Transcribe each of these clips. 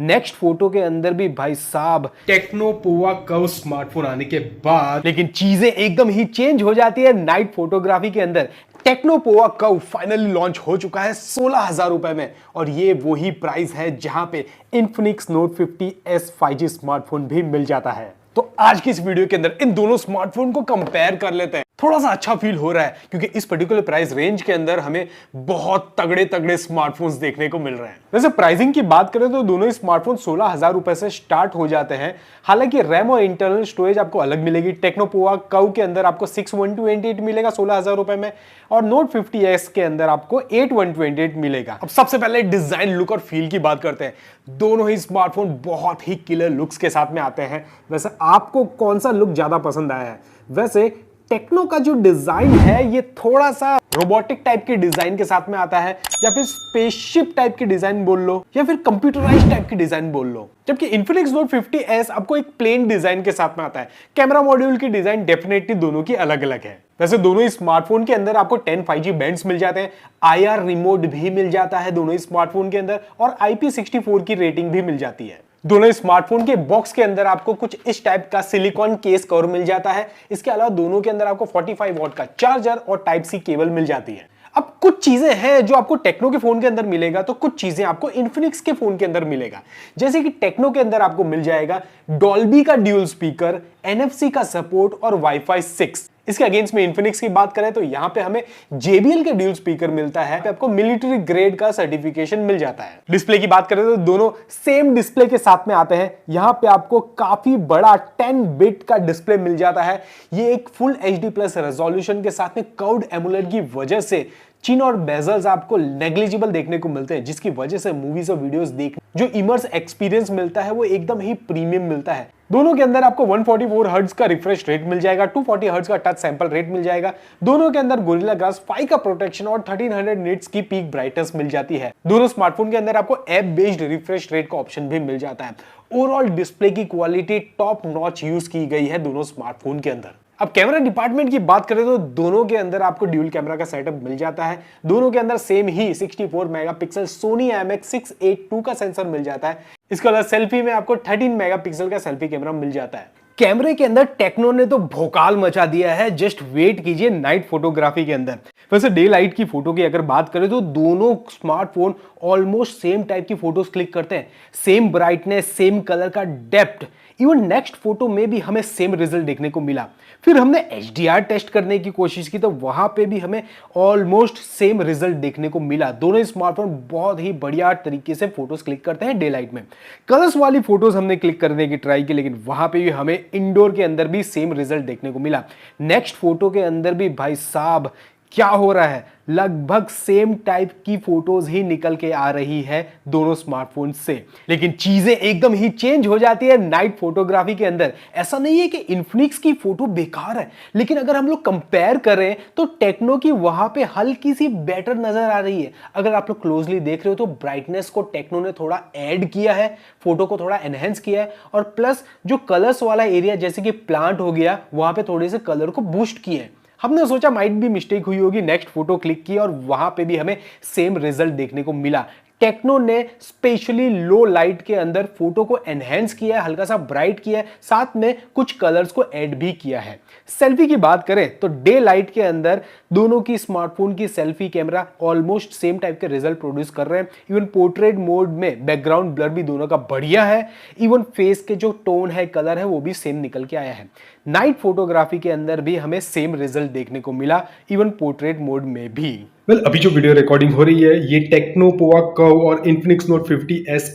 Next photo के अंदर भी भाई साहब टेक्नो पोवा कर्व स्मार्टफोन आने के बाद लेकिन चीजें एकदम ही चेंज हो जाती है नाइट फोटोग्राफी के अंदर। Techno Pova curve finally launch हो चुका है 16,000 रुपए में और ये वही प्राइस है जहां पे Infinix note 50S 5G smartphone भी मिल जाता है। तो आज की इस वीडियो के अंदर इन दोनों स्मार्टफोन को कंपेयर कर लेते हैं। थोड़ा सा अच्छा फील हो रहा है क्योंकि इस पर्टिकुलर प्राइस रेंज के अंदर हमें बहुत तगड़े तगड़े स्मार्टफोन्स देखने को मिल रहे हैं। वैसे प्राइसिंग की बात करें तो दोनों ही स्मार्टफोन 16,000 रुपए से स्टार्ट हो जाते हैं। हालांकि रैम और इंटरनल स्टोरेज आपको अलग मिलेगी। टेक्नो पोवा कर्व के अंदर आपको 6128 मिलेगा 16,000 रुपए में और नोट 50S के अंदर आपको 8128 मिलेगा। अब सबसे पहले डिजाइन, लुक और फील की बात करते हैं। दोनों ही स्मार्टफोन बहुत ही किलर लुक्स के साथ में आते हैं। वैसे आपको कौन सा लुक ज्यादा पसंद आया है? वैसे टेक्नो का जो डिजाइन है ये थोड़ा सा रोबोटिक टाइप के डिजाइन के साथ में आता है, या फिर स्पेसशिप टाइप की डिजाइन बोल लो, या फिर कंप्यूटराइज्ड टाइप की डिजाइन बोल लो। जबकि इन्फिनिक्स नोट 50S आपको एक प्लेन डिजाइन के साथ में आता है। कैमरा मॉड्यूल की डिजाइन डेफिनेटली दोनों की अलग अलग है। वैसे दोनों ही स्मार्टफोन के अंदर आपको 10 5G बैंड्स मिल जाते हैं, IR रिमोट भी मिल जाता है दोनों ही स्मार्टफोन के अंदर और IP64 की रेटिंग भी मिल जाती है। दोनों ही स्मार्टफोन के बॉक्स के अंदर आपको कुछ इस टाइप का सिलिकॉन केस कवर मिल जाता है। इसके अलावा दोनों के अंदर आपको 45 वॉट का चार्जर और टाइप सी केबल मिल जाती है। अब कुछ चीजें हैं जो आपको टेक्नो के फोन के अंदर मिलेगा तो कुछ चीजें आपको इन्फिनिक्स के फोन के अंदर मिलेगा। जैसे कि टेक्नो के अंदर आपको मिल जाएगा डॉल्बी का ड्यूल स्पीकर, NFC का सपोर्ट और वाईफाई 6। इसके अगेंस्ट में इन्फिनिक्स की बात करें तो यहां पे हमें JBL के ड्यूल स्पीकर मिलता है। आपको मिलिट्री ग्रेड का सर्टिफिकेशन मिल जाता है। डिस्प्ले की बात करें तो दोनों सेम डिस्प्ले के साथ में आते हैं। यहां पे आपको काफी बड़ा 10 बिट का डिस्प्ले मिल जाता है। ये एक फुल HD+ रेजोल्यूशन के साथ में कर्व्ड एमोलेड की वजह से चिन और बेजल्स आपको नेग्लिजिबल देखने को मिलते हैं, जिसकी वजह से मूवीज और वीडियोस देखने जो इमर्स एक्सपीरियंस मिलता है वो एकदम ही प्रीमियम मिलता है। दोनों के अंदर आपको 144 हर्ट्ज का रिफ्रेश रेट मिल जाएगा, 240 हर्ट्ज का टच सैंपल रेट मिल जाएगा। दोनों के अंदर गोरिल्ला ग्लास 5 का प्रोटेक्शन और 1300 निट्स की पीक ब्राइटनेस मिल जाती है। दोनों स्मार्टफोन के अंदर आपको ऐप बेस्ड रिफ्रेश रेट का ऑप्शन भी मिल जाता है। ओवरऑल डिस्प्ले की क्वालिटी टॉप नॉच यूज की गई है दोनों स्मार्टफोन के अंदर। अब कैमरा डिपार्टमेंट की बात करें तो दोनों के अंदर आपको ड्यूल कैमरा का सेटअप मिल जाता है। दोनों के अंदर सेम ही 64 मेगापिक्सल सोनी IMX682 का सेंसर मिल जाता है। इसके अलावा सेल्फी में आपको 13 मेगापिक्सल का सेल्फी कैमरा मिल जाता है। कैमरे के अंदर टेक्नो ने तो भोकाल मचा दिया है, जस्ट वेट कीजिए नाइट फोटोग्राफी के अंदर। वैसे डे लाइट की फोटो की अगर बात करें तो दोनों स्मार्टफोन ऑलमोस्ट सेम टाइप की फोटोज क्लिक करते हैं। सेम ब्राइटनेस, सेम कलर का डेप्थ, इवन नेक्स्ट फोटो में भी हमें सेम रिजल्ट देखने को मिला। फिर हमने HDR टेस्ट करने की कोशिश की तो वहां पे भी हमें ऑलमोस्ट सेम रिजल्ट देखने को मिला। दोनों स्मार्टफोन बहुत ही बढ़िया तरीके से फोटोज क्लिक करते हैं डे लाइट में। कलर्स वाली फोटोज हमने क्लिक करने की ट्राई की, लेकिन वहां पे भी हमें इंडोर के अंदर भी सेम रिजल्ट देखने को मिला। नेक्स्ट फोटो के अंदर भी भाई साहब क्या हो रहा है, लगभग सेम टाइप की फोटोज ही निकल के आ रही है दोनों स्मार्टफोन से। लेकिन चीजें एकदम ही चेंज हो जाती है नाइट फोटोग्राफी के अंदर। ऐसा नहीं है कि इन्फिनिक्स की फोटो बेकार है, लेकिन अगर हम लोग कंपेयर करें तो टेक्नो की वहां पे हल्की सी बेटर नजर आ रही है। अगर आप लोग क्लोजली देख रहे हो तो ब्राइटनेस को टेक्नो ने थोड़ा ऐड किया है, फोटो को थोड़ा एनहेंस किया है, और प्लस जो कलर्स वाला एरिया जैसे कि प्लांट हो गया वहां पे थोड़े से कलर को बूस्ट किए। हमने सोचा माइट भी मिस्टेक हुई होगी, नेक्स्ट फोटो क्लिक की और वहां पे भी हमें सेम रिजल्ट देखने को मिला। टेक्नो ने स्पेशली लो लाइट के अंदर फोटो को एनहेंस किया है, हल्का सा ब्राइट किया है, साथ में कुछ कलर्स को ऐड भी किया है। सेल्फी की बात करें तो डे लाइट के अंदर दोनों की स्मार्टफोन की selfie camera almost same type के रिजल्ट प्रोड्यूस कर रहे हैं। इवन पोर्ट्रेट मोड में बैकग्राउंड ब्लर भी दोनों का बढ़िया है। इवन फेस के जो टोन है, कलर है, वो भी सेम निकल के आया है। नाइट फोटोग्राफी के अंदर भी हमें सेम रिजल्ट देखने को मिला, इवन पोर्ट्रेट मोड में भी। अभी जो वीडियो रिकॉर्डिंग हो रही है ये टेक्नो पोवा कर्व और Infinix note 50S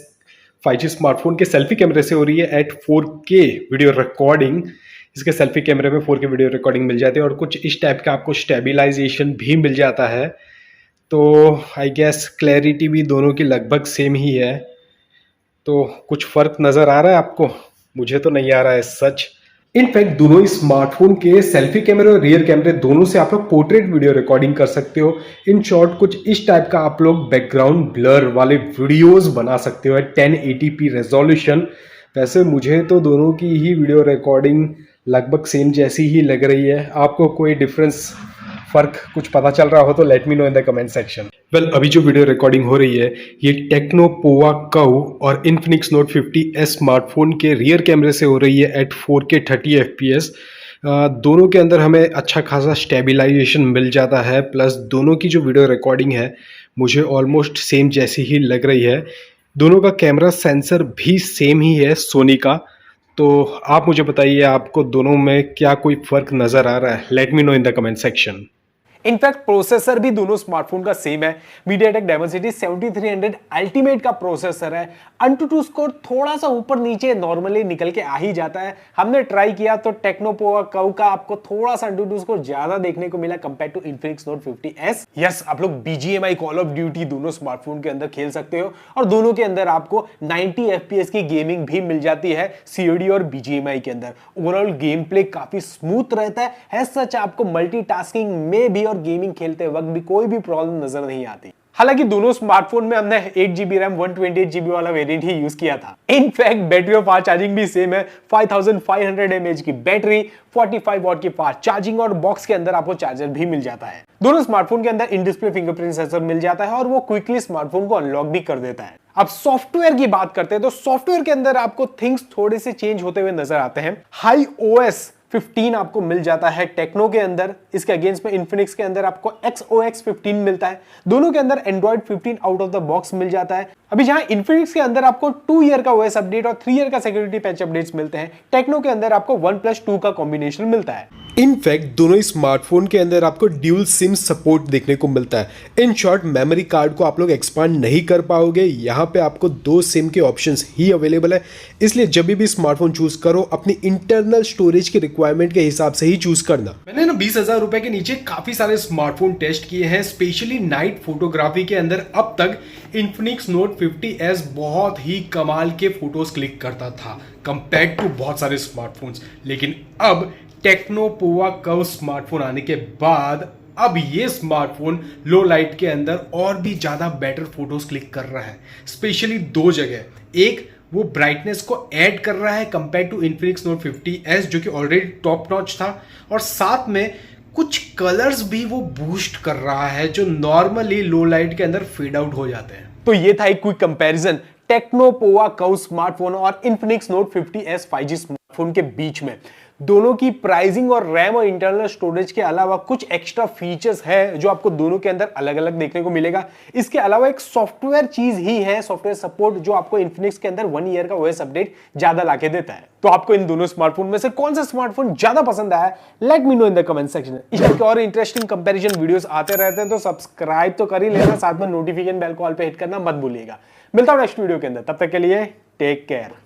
5G smartphone के सेल्फी कैमरे से हो रही है एट 4K वीडियो रिकॉर्डिंग। इसके सेल्फी कैमरे में 4K वीडियो रिकॉर्डिंग मिल जाती है और कुछ इस टाइप का आपको स्टेबिलाइजेशन भी मिल जाता है। तो आई गेस क्लैरिटी भी दोनों की लगभग सेम ही है। तो कुछ फर्क नज़र आ रहा है आपको? मुझे तो नहीं आ रहा है सच। इनफैक्ट दोनों ही स्मार्टफोन के सेल्फी कैमरे और रियर कैमरे दोनों से आप लोग पोर्ट्रेट वीडियो रिकॉर्डिंग कर सकते हो। इन शॉर्ट कुछ इस टाइप का आप लोग बैकग्राउंड ब्लर वाले वीडियोस बना सकते हो 1080p रेजोल्यूशन। वैसे मुझे तो दोनों की ही वीडियो रिकॉर्डिंग लगभग सेम जैसी ही लग रही है। आपको कोई डिफरेंस फर्क कुछ पता चल रहा हो तो let me know in the comment section. Well, अभी जो वीडियो रिकॉर्डिंग हो रही है ये टेक्नो पोवा कव और इन्फिनिक्स नोट 50s स्मार्टफोन के रियर कैमरे से हो रही है एट 4K 30 FPS। दोनों के अंदर हमें अच्छा खासा स्टेबलाइजेशन मिल जाता है, प्लस दोनों की जो वीडियो रिकॉर्डिंग है मुझे ऑलमोस्ट सेम जैसी ही लग रही है। दोनों का कैमरा सेंसर भी सेम ही है सोनी का। तो आप मुझे बताइए आपको दोनों में क्या कोई फर्क नज़र आ रहा है? Let me know in the comment section. In fact processor भी दोनों स्मार्टफोन का सेम है। MediaTek Dimensity 7300 अल्टीमेट का प्रोसेसर है। AnTuTu स्कोर थोड़ा सा ऊपर नीचे नॉर्मली निकल के आ ही जाता है। हमने ट्राई किया तो टेक्नो पोवा कव का आपको थोड़ा सा AnTuTu स्कोर ज्यादा देखने को मिला compare to Infinix Note 50s। Yes, आप लोग BGMI कॉल ऑफ ड्यूटी दोनों स्मार्टफोन के अंदर खेल सकते हो और दोनों के अंदर आपको 90 FPS की गेमिंग भी मिल जाती है COD और BGMI के अंदर। ओवरऑल गेम प्ले काफी स्मूथ रहता है। एज सच आपको मल्टीटास्किंग में भी और गेमिंग खेलते वक्त भी कोई भी प्रॉब्लम नजर नहीं आती। हालांकि दोनों स्मार्टफोन में हमने 8GB रैम 128GB वाला वेरिएंट ही यूज किया था। इनफैक्ट बैटरी और फास्ट चार्जिंग भी सेम है। 5500 mAh की बैटरी, 45 वॉट की फास्ट चार्जिंग और बॉक्स के अंदर आपको चार्जर भी मिल जाता है। दोनों स्मार्टफोन के अंदर इन डिस्प्ले फिंगरप्रिंट सेंसर मिल जाता है और वो क्विकली स्मार्टफोन को अनलॉक भी कर देता है। अब सॉफ्टवेयर की बात करते हैं तो सॉफ्टवेयर के अंदर आपको थिंग्स थोड़े से चेंज होते हुए नजर आते हैं। HiOS 15 आपको मिल जाता है टेक्नो के अंदर। इसके अगेंस्ट में इन्फिनिक्स के अंदर आपको XOX 15 मिलता है। दोनों के अंदर android 15 out of the box मिल जाता है। अभी जहां इन्फिनिक्स के अंदर आपको 2 ईयर का OS अपडेट और 3 ईयर का सिक्योरिटी पैच अपडेट्स मिलते हैं, टेक्नो के अंदर आपको 1+2 का कॉम्बिनेशन मिलता है। इनफैक्ट दोनों स्मार्टफोन के अंदर आपको ड्यूल सिम सपोर्ट देखने को मिलता है। इन शॉर्ट मेमोरी कार्ड को आप लोग एक्सपांड नहीं कर पाओगे। यहाँ पे आपको 2 सिम के ऑप्शंस ही अवेलेबल है, इसलिए जब भी स्मार्टफोन चूज करो अपनी इंटरनल स्टोरेज की रिक्वायरमेंट के हिसाब से ही चूज करना। मैंने ना 20,000 रुपए के नीचे काफी सारे स्मार्टफोन टेस्ट किए हैं, स्पेशली नाइट फोटोग्राफी के अंदर। अब तक Infinix Note 50s बहुत ही कमाल के फोटोज क्लिक करता था कंपेयर टू बहुत सारे स्मार्टफोन्स, लेकिन अब टेक्नो पोवा कव स्मार्टफोन आने के बाद अब ये स्मार्टफोन लो लाइट के अंदर और भी ज्यादा बेटर फोटोज क्लिक कर रहा है। स्पेशली 2 जगह, एक वो ब्राइटनेस को ऐड कर रहा है compare to Infinix Note 50s जो कि ऑलरेडी टॉप नॉच था, और साथ में कुछ कलर्स भी वो बूस्ट कर रहा है जो नॉर्मली लो लाइट के अंदर फेड आउट हो जाते हैं। तो ये था एक क्विक कंपैरिजन टेक्नो पोवा कव स्मार्टफोन और Infinix Note 50s 5G smartphone के बीच में। दोनों की प्राइसिंग और रैम और इंटरनल स्टोरेज के अलावा कुछ एक्स्ट्रा फीचर्स है जो आपको दोनों के अंदर अलग अलग देखने को मिलेगा। इसके अलावा एक सॉफ्टवेयर चीज ही है, सॉफ्टवेयर सपोर्ट, जो आपको Infinix के अंदर 1 ईयर का OS अपडेट ज्यादा लाके देता है। तो आपको इन दोनों स्मार्टफोन में से कौन सा स्मार्टफोन ज्यादा पसंद आया, let me know in the comment section. इस टाइप के और इंटरेस्टिंग कंपैरिजन वीडियोस आते रहते हैं, तो सब्सक्राइब तो कर ही लेना, साथ में नोटिफिकेशन बेल कॉल पे हिट करना मत भूलिएगा। मिलता हूं नेक्स्ट वीडियो के अंदर, तब तक के लिए टेक केयर।